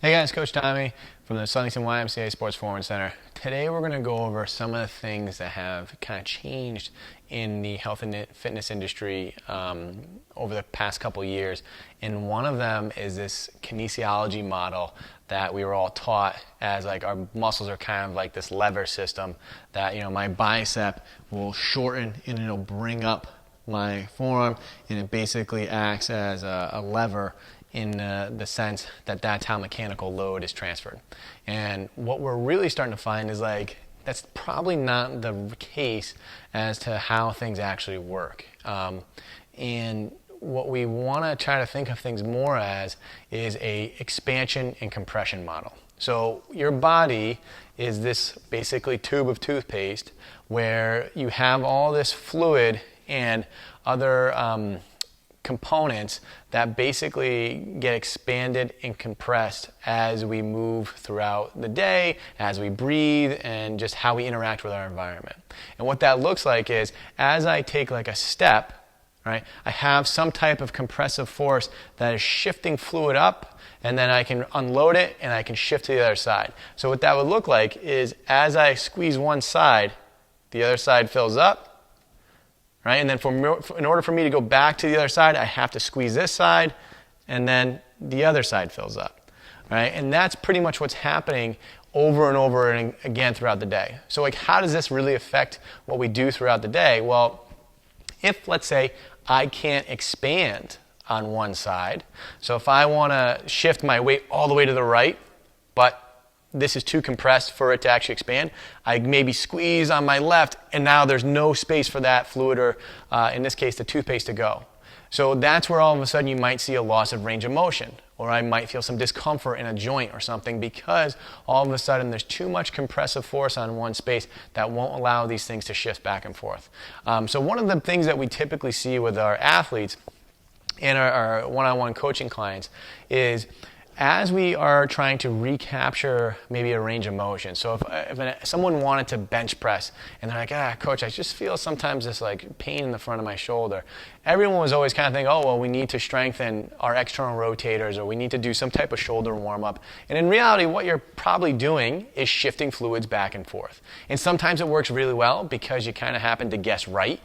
Hey guys, Coach Tommy from the Southington YMCA Sports Performance Center. Today we're going to go over some of the things that have kind of changed in the health and fitness industry over the past couple years. And one of them is this kinesiology model that we were all taught as like our muscles are kind of like this lever system that, my bicep will shorten and it'll bring up my forearm, and it basically acts as a lever in the sense that that's how mechanical load is transferred. And what we're really starting to find is that's probably not the case as to how things actually work. And what we want to try to think of things more as is a expansion and compression model. So your body is this basically tube of toothpaste where you have all this fluid and other components that basically get expanded and compressed as we move throughout the day, as we breathe, and just how we interact with our environment. And what that looks like is as I take like a step, right, I have some type of compressive force that is shifting fluid up, and then I can unload it and I can shift to the other side. So what that would look like is as I squeeze one side, the other side fills up. Right? And then in order for me to go back to the other side, I have to squeeze this side, and then the other side fills up. Right? And that's pretty much what's happening over and over and again throughout the day. So how does this really affect what we do throughout the day? Well, if, let's say, I can't expand on one side, so if I want to shift my weight all the way to the right, but this is too compressed for it to actually expand, I maybe squeeze on my left, and now there's no space for that fluid, or in this case, the toothpaste, to go. So that's where all of a sudden you might see a loss of range of motion, or I might feel some discomfort in a joint or something because all of a sudden there's too much compressive force on one space that won't allow these things to shift back and forth. So one of the things that we typically see with our athletes and our one-on-one coaching clients is as we are trying to recapture maybe a range of motion. So if someone wanted to bench press and they're like, coach, I just feel sometimes this pain in the front of my shoulder. Everyone was always kind of thinking, we need to strengthen our external rotators, or we need to do some type of shoulder warm up. And in reality, what you're probably doing is shifting fluids back and forth. And sometimes it works really well because you kind of happen to guess right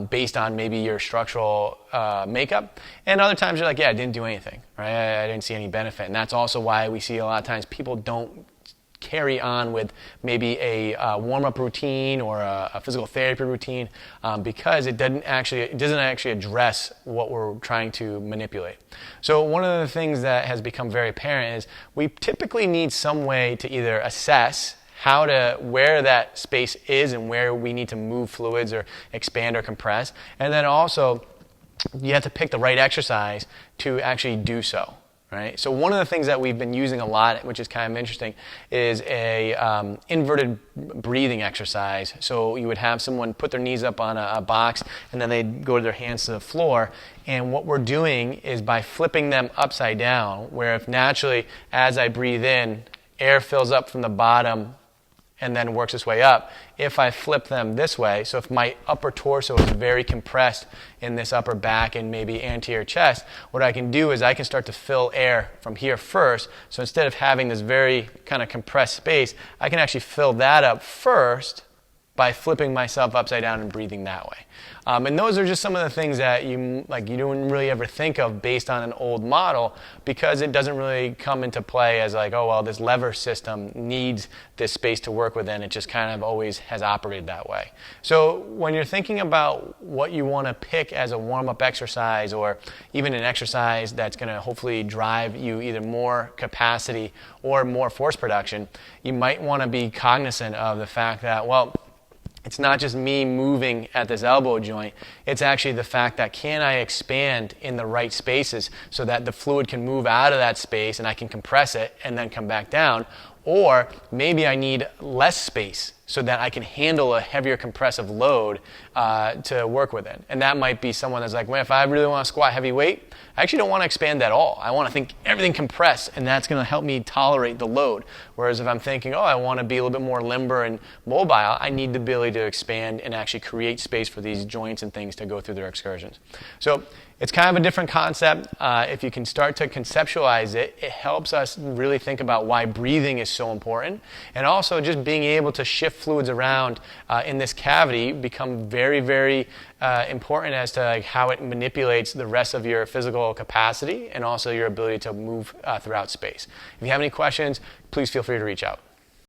based on maybe your structural makeup. And other times you're like, I didn't do anything, right? I didn't see any benefit. And that's also why we see a lot of times people don't carry on with maybe a warm-up routine or a physical therapy routine because it doesn't actually address what we're trying to manipulate. So one of the things that has become very apparent is we typically need some way to either assess where that space is and where we need to move fluids or expand or compress, and then also you have to pick the right exercise to actually do so. Right? So one of the things that we've been using a lot, which is kind of interesting, is a inverted breathing exercise. So you would have someone put their knees up on a box, and then they'd go to their hands to the floor. And what we're doing is by flipping them upside down, where if naturally, as I breathe in, air fills up from the bottom and then works its way up. If I flip them this way, so if my upper torso is very compressed in this upper back and maybe anterior chest, what I can do is I can start to fill air from here first. So instead of having this very kind of compressed space, I can actually fill that up first by flipping myself upside down and breathing that way. And those are just some of the things that you don't really ever think of based on an old model, because it doesn't really come into play as this lever system needs this space to work within. It just kind of always has operated that way. So when you're thinking about what you want to pick as a warm-up exercise, or even an exercise that's going to hopefully drive you either more capacity or more force production, you might want to be cognizant of the fact that, it's not just me moving at this elbow joint. It's actually the fact that can I expand in the right spaces so that the fluid can move out of that space and I can compress it and then come back down. Or maybe I need less space so that I can handle a heavier compressive load to work with it. And that might be someone that's like, well, if I really want to squat heavy weight, I actually don't want to expand at all. I want to think everything compressed, and that's going to help me tolerate the load. Whereas if I'm thinking, oh, I want to be a little bit more limber and mobile, I need the ability to expand and actually create space for these joints and things to go through their excursions. So it's kind of a different concept. If you can start to conceptualize it, it helps us really think about why breathing is so important. And also just being able to shift fluids around in this cavity become very, very important as to like, how it manipulates the rest of your physical capacity and also your ability to move throughout space. If you have any questions, please feel free to reach out.